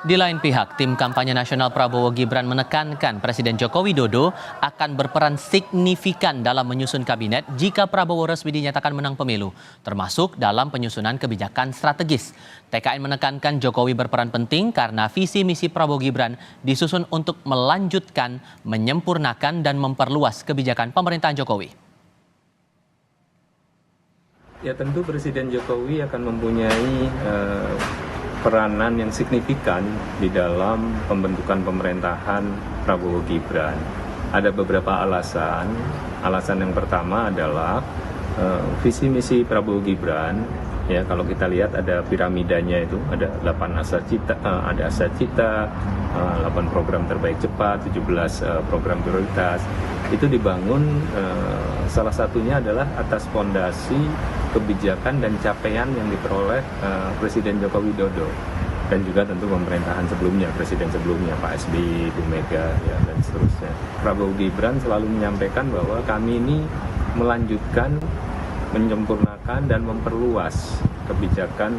Di lain pihak, tim kampanye nasional Prabowo Gibran menekankan Presiden Joko Widodo akan berperan signifikan dalam menyusun kabinet jika Prabowo resmi dinyatakan menang pemilu, termasuk dalam penyusunan kebijakan strategis. TKN menekankan Jokowi berperan penting karena visi misi Prabowo Gibran disusun untuk melanjutkan, menyempurnakan, dan memperluas kebijakan pemerintahan Jokowi. Ya tentu Presiden Jokowi akan mempunyai peranan yang signifikan di dalam pembentukan pemerintahan Prabowo Gibran. Ada beberapa alasan. Alasan yang pertama adalah visi misi Prabowo Gibran. Ya, kalau kita lihat ada piramidanya itu, ada 8 asa cita, 8 program terbaik cepat, 17 program prioritas. Itu dibangun salah satunya adalah atas fondasi kebijakan dan capaian yang diperoleh Presiden Joko Widodo dan juga tentu pemerintahan sebelumnya, presiden sebelumnya Pak SBY, Bu Mega, ya, dan seterusnya. Prabowo Gibran selalu menyampaikan bahwa kami ini melanjutkan, menyempurnakan dan memperluas kebijakan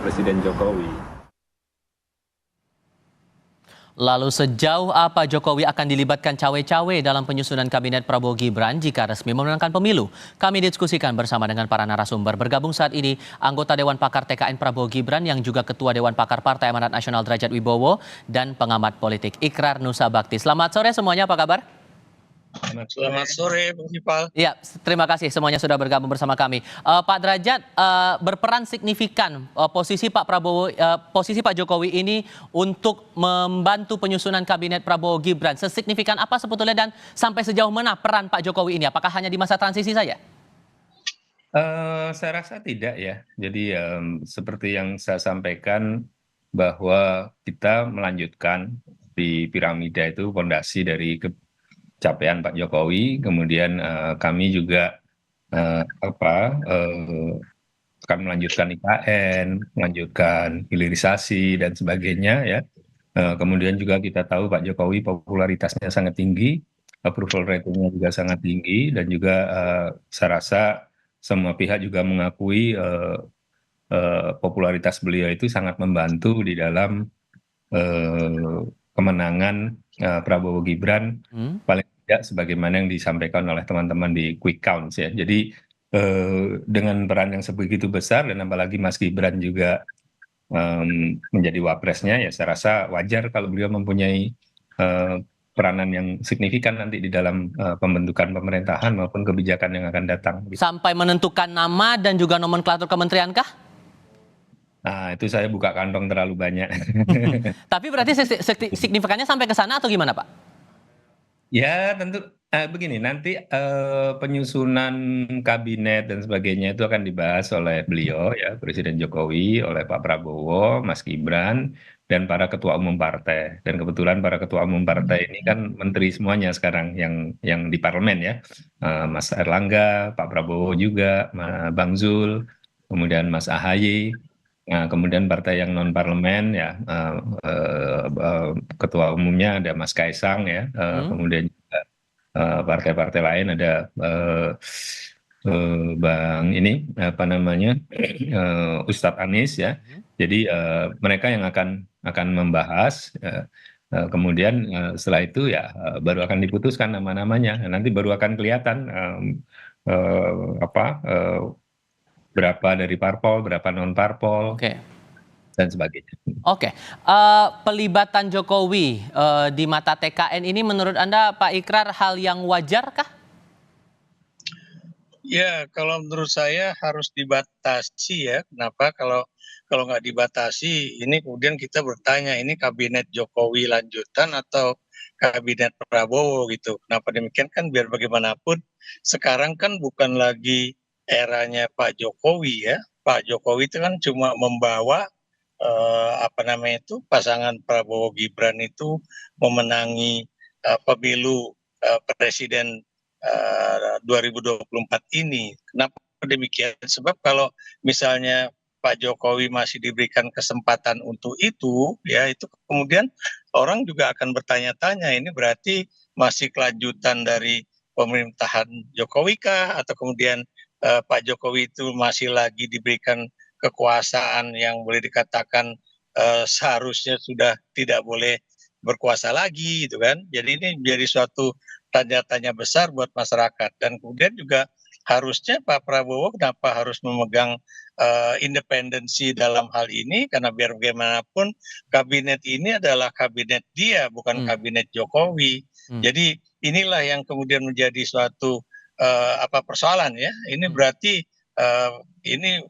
Presiden Jokowi. Lalu sejauh apa Jokowi akan dilibatkan cawe-cawe dalam penyusunan kabinet Prabowo Gibran jika resmi memenangkan pemilu? Kami diskusikan bersama dengan para narasumber. Bergabung saat ini anggota Dewan Pakar TKN Prabowo Gibran yang juga Ketua Dewan Pakar Partai Amanat Nasional Derajat Wibowo dan pengamat politik Ikrar Nusa Bakti. Selamat sore semuanya, apa kabar? Selamat sore, Bung Ipal. Ya, terima kasih semuanya sudah bergabung bersama kami. Pak Derajat, berperan signifikan posisi Pak Prabowo, posisi Pak Jokowi ini untuk membantu penyusunan kabinet Prabowo Gibran. Sesignifikan apa sebetulnya dan sampai sejauh mana peran Pak Jokowi ini? Apakah hanya di masa transisi saja? Saya rasa tidak ya. Jadi seperti yang saya sampaikan bahwa kita melanjutkan di piramida itu fondasi dari capaian Pak Jokowi, kemudian kami juga akan melanjutkan IKN, melanjutkan hilirisasi dan sebagainya ya. Kemudian juga kita tahu Pak Jokowi popularitasnya sangat tinggi, approval ratingnya juga sangat tinggi, dan juga saya rasa semua pihak juga mengakui popularitas beliau itu sangat membantu di dalam kemenangan Prabowo Gibran, paling tidak sebagaimana yang disampaikan oleh teman-teman di Quick Count ya. Jadi dengan peran yang sebegitu besar dan apalagi Mas Gibran juga menjadi wapresnya, ya saya rasa wajar kalau beliau mempunyai peranan yang signifikan nanti di dalam pembentukan pemerintahan maupun kebijakan yang akan datang. Sampai menentukan nama dan juga nomenklatur kementerian kah? Nah, itu saya buka kantong terlalu banyak. Tapi berarti signifikannya sampai ke sana atau gimana, Pak? Ya, tentu begini, nanti penyusunan kabinet dan sebagainya itu akan dibahas oleh beliau ya, Presiden Jokowi, oleh Pak Prabowo, Mas Gibran, dan para ketua umum partai. Dan kebetulan para ketua umum partai ini kan menteri semuanya sekarang yang di parlemen ya. Mas Erlangga, Pak Prabowo juga, Bang Zul, kemudian Mas AHY. Nah, kemudian partai yang non parlemen ya, ketua umumnya ada Mas Kaisang ya, kemudian juga partai-partai lain ada Bang ini apa namanya Ustadz Anies ya. Jadi mereka yang akan membahas. Kemudian setelah itu ya baru akan diputuskan nama-namanya. Nanti baru akan kelihatan berapa dari parpol, berapa non parpol, dan sebagainya. Oke, pelibatan Jokowi di mata TKN ini menurut Anda Pak Ikrar hal yang wajar kah? Ya, kalau menurut saya harus dibatasi ya. Kenapa? Kalau nggak dibatasi, ini kemudian kita bertanya, ini kabinet Jokowi lanjutan atau kabinet Prabowo gitu. Kenapa demikian? Kan biar bagaimanapun sekarang kan bukan lagi eranya Pak Jokowi ya. Pak Jokowi itu kan cuma membawa pasangan Prabowo Gibran itu memenangi pemilu presiden 2024 ini. Kenapa demikian? Sebab kalau misalnya Pak Jokowi masih diberikan kesempatan untuk itu, ya itu kemudian orang juga akan bertanya-tanya, ini berarti masih kelanjutan dari pemerintahan Jokowi kah? Atau kemudian Pak Jokowi itu masih lagi diberikan kekuasaan yang boleh dikatakan seharusnya sudah tidak boleh berkuasa lagi gitu kan. Jadi ini menjadi suatu tanda tanya besar buat masyarakat. Dan kemudian juga harusnya Pak Prabowo kenapa harus memegang independensi dalam hal ini, karena biar bagaimanapun kabinet ini adalah kabinet dia, bukan Hmm. kabinet Jokowi. Hmm. Jadi inilah yang kemudian menjadi suatu persoalan ya. Ini Hmm. berarti ini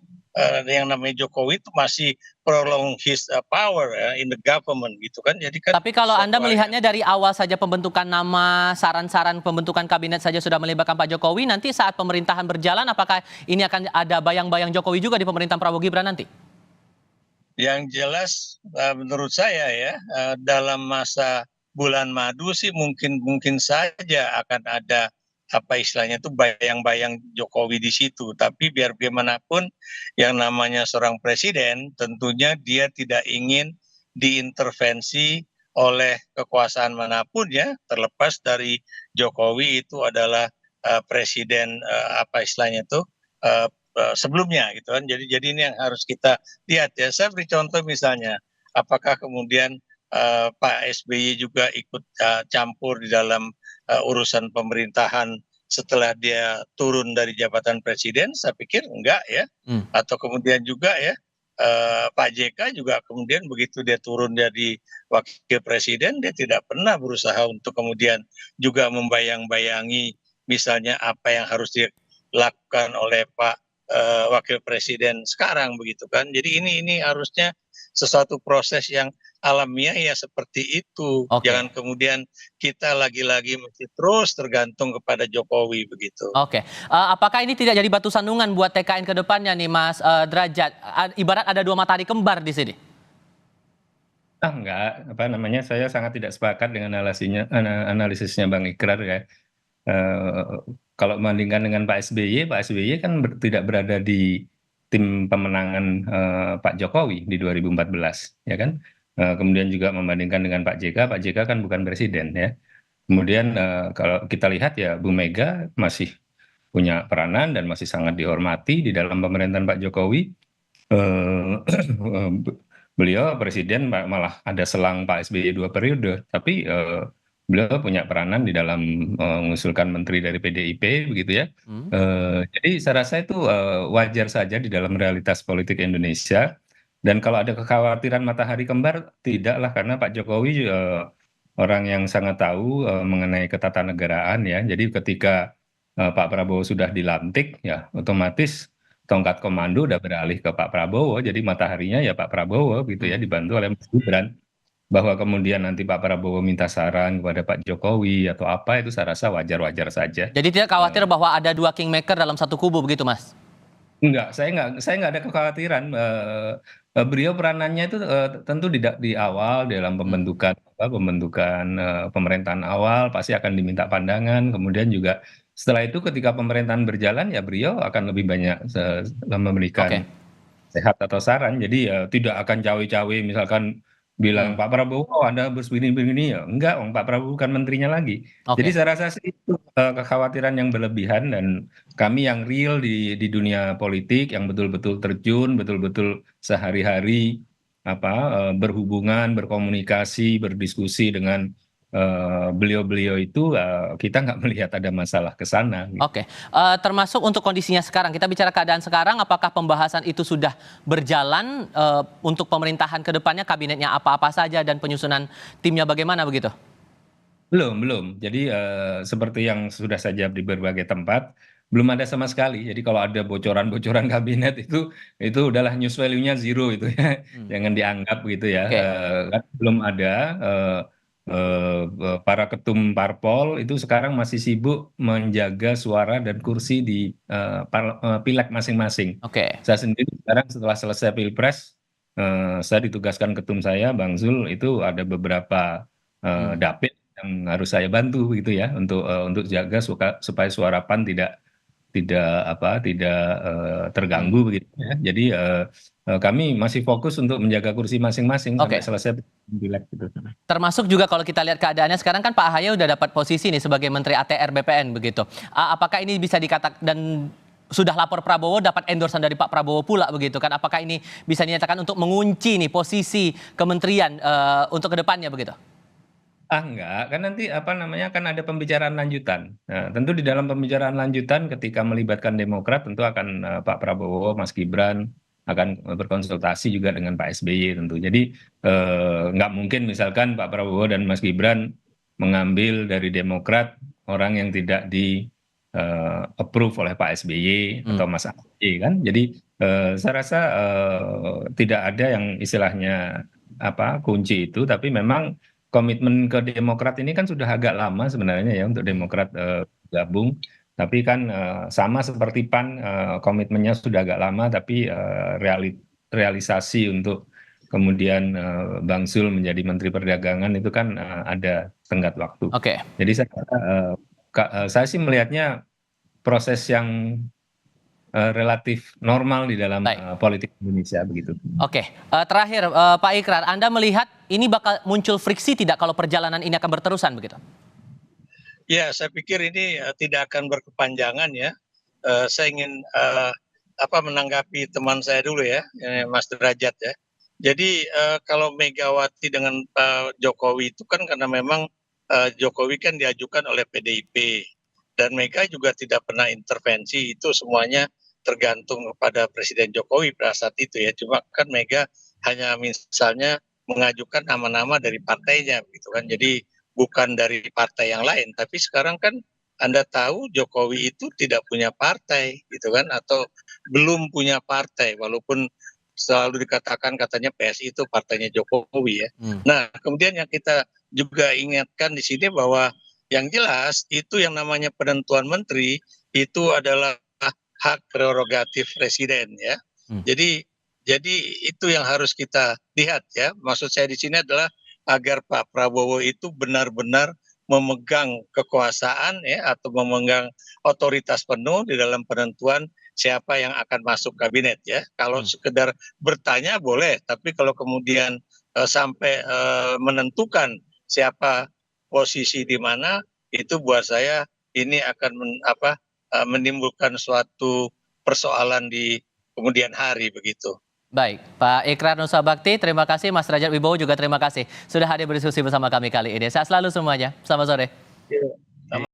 yang namanya Jokowi itu masih prolong his power in the government gitu kan. Jadi kan Tapi kalau Anda suatu hal yang melihatnya dari awal saja pembentukan nama, saran-saran pembentukan kabinet saja sudah melibatkan Pak Jokowi, nanti saat pemerintahan berjalan apakah ini akan ada bayang-bayang Jokowi juga di pemerintahan Prabowo Gibran nanti? yang jelas menurut saya ya dalam masa bulan madu sih mungkin mungkin saja akan ada apa istilahnya itu bayang-bayang Jokowi di situ. Tapi biar bagaimanapun yang namanya seorang presiden tentunya dia tidak ingin diintervensi oleh kekuasaan manapun ya, terlepas dari Jokowi itu adalah presiden apa istilahnya itu eh, sebelumnya gitu kan. Jadi ini yang harus kita lihat ya. Saya beri contoh misalnya, apakah kemudian Pak SBY juga ikut campur di dalam urusan pemerintahan setelah dia turun dari jabatan presiden? Saya pikir enggak ya. Hmm. Atau kemudian juga ya Pak JK juga kemudian begitu dia turun jadi wakil presiden, dia tidak pernah berusaha untuk kemudian juga membayang-bayangi misalnya apa yang harus dilakukan oleh Pak wakil presiden sekarang begitu kan. Jadi ini harusnya sesuatu proses yang alamiah ya seperti itu. Oke. Jangan kemudian kita lagi-lagi mesti terus tergantung kepada Jokowi begitu. Oke, apakah ini tidak jadi batu sandungan buat TKN ke depannya nih Mas Derajat? Ibarat ada dua matahari kembar di sini. Enggak, apa namanya, saya sangat tidak sepakat dengan analisisnya Bang Ikrar ya. Kalau membandingkan dengan Pak SBY kan tidak berada di tim pemenangan Pak Jokowi di 2014, ya kan? Kemudian juga membandingkan dengan Pak JK kan bukan presiden ya. Kemudian kalau kita lihat ya Bu Mega masih punya peranan dan masih sangat dihormati di dalam pemerintahan Pak Jokowi. Beliau presiden malah ada selang Pak SBY 2 periode, tapi beliau punya peranan di dalam mengusulkan menteri dari PDIP begitu ya. Hmm. Jadi saya rasa itu wajar saja di dalam realitas politik Indonesia. Dan kalau ada kekhawatiran matahari kembar, tidaklah, karena Pak Jokowi orang yang sangat tahu mengenai ketatanegaraan ya. Jadi ketika Pak Prabowo sudah dilantik ya otomatis tongkat komando udah beralih ke Pak Prabowo, jadi mataharinya ya Pak Prabowo gitu ya, dibantu oleh Mas Gibran. Bahwa kemudian nanti Pak Prabowo minta saran kepada Pak Jokowi atau apa, itu saya rasa wajar-wajar saja. Jadi tidak khawatir bahwa ada dua kingmaker dalam satu kubu begitu Mas? Enggak, saya nggak ada kekhawatiran. Beliau peranannya itu tentu di awal dalam pembentukan pemerintahan awal pasti akan diminta pandangan. Kemudian juga setelah itu ketika pemerintahan berjalan ya beliau akan lebih banyak memberikan Oke. sehat atau saran. Jadi tidak akan cawe-cawe misalkan bilang Pak Prabowo Anda begini-begini ya. Enggak, Pak Prabowo bukan menterinya lagi. Jadi Oke. saya rasa sih itu kekhawatiran yang berlebihan, dan kami yang real di dunia politik yang betul-betul terjun, betul-betul sehari-hari berhubungan, berkomunikasi, berdiskusi dengan beliau-beliau itu, kita nggak melihat ada masalah ke sana. Oke, termasuk untuk kondisinya sekarang. Kita bicara keadaan sekarang, apakah pembahasan itu sudah berjalan untuk pemerintahan ke depannya, kabinetnya apa-apa saja dan penyusunan timnya bagaimana begitu? Belum. Jadi seperti yang sudah saya jawab di berbagai tempat, belum ada sama sekali. Jadi kalau ada bocoran-bocoran kabinet itu udahlah news value-nya zero itu ya. Jangan dianggap gitu ya. Oke. Kan belum ada para ketum parpol itu sekarang masih sibuk menjaga suara dan kursi di pileg masing-masing. Oke. Saya sendiri sekarang setelah selesai Pilpres, saya ditugaskan ketum saya, Bang Zul, itu ada beberapa dapil yang harus saya bantu gitu ya untuk jaga supaya suara PAN tidak terganggu begitu ya. Jadi kami masih fokus untuk menjaga kursi masing-masing Oke. sampai selesai pileg gitu. Termasuk juga kalau kita lihat keadaannya sekarang kan Pak Ahaye udah dapat posisi nih sebagai Menteri ATR BPN begitu. Apakah ini bisa dikatakan dan sudah lapor Prabowo dapat endorsement dari Pak Prabowo pula begitu kan? Apakah ini bisa dinyatakan untuk mengunci nih posisi kementerian untuk kedepannya begitu? Enggak, kan nanti apa namanya kan ada pembicaraan lanjutan. Nah, tentu di dalam pembicaraan lanjutan ketika melibatkan Demokrat tentu akan Pak Prabowo, Mas Gibran akan berkonsultasi juga dengan Pak SBY tentu. Jadi nggak mungkin misalkan Pak Prabowo dan Mas Gibran mengambil dari Demokrat orang yang tidak di approve oleh Pak SBY atau Mas AHY kan. Jadi saya rasa tidak ada yang istilahnya apa kunci itu, tapi memang komitmen ke Demokrat ini kan sudah agak lama sebenarnya ya untuk Demokrat gabung. Tapi kan sama seperti PAN komitmennya sudah agak lama, tapi realisasi untuk kemudian Bang Zul menjadi Menteri Perdagangan itu kan ada tenggat waktu. Oke. Jadi saya sih melihatnya proses yang relatif normal di dalam politik Indonesia begitu. Oke, terakhir Pak Ikrar, Anda melihat ini bakal muncul friksi tidak kalau perjalanan ini akan berterusan begitu? Ya, saya pikir ini tidak akan berkepanjangan ya. Saya ingin menanggapi teman saya dulu ya, Mas Derajat ya. Jadi kalau Megawati dengan Pak Jokowi itu kan karena memang Jokowi kan diajukan oleh PDIP dan Mega juga tidak pernah intervensi, itu semuanya tergantung kepada Presiden Jokowi pada saat itu ya. Cuma kan Mega hanya misalnya mengajukan nama-nama dari partainya gitu kan. Jadi bukan dari partai yang lain. Tapi sekarang kan Anda tahu Jokowi itu tidak punya partai gitu kan, atau belum punya partai walaupun selalu dikatakan katanya PSI itu partainya Jokowi ya. Nah, kemudian yang kita juga ingatkan di sini bahwa yang jelas itu yang namanya penentuan menteri itu adalah hak prerogatif presiden ya. Jadi itu yang harus kita lihat ya. Maksud saya di sini adalah agar Pak Prabowo itu benar-benar memegang kekuasaan ya, atau memegang otoritas penuh di dalam penentuan siapa yang akan masuk kabinet ya. Kalau sekedar bertanya boleh, tapi kalau kemudian sampai menentukan siapa posisi di mana, itu buat saya ini akan menimbulkan suatu persoalan di kemudian hari begitu. Baik, Pak Ikrar Nusa Bakti, terima kasih. Mas Derajat Wibowo juga terima kasih sudah hadir berdiskusi bersama kami kali ini. Sehat selalu semuanya. Selamat sore.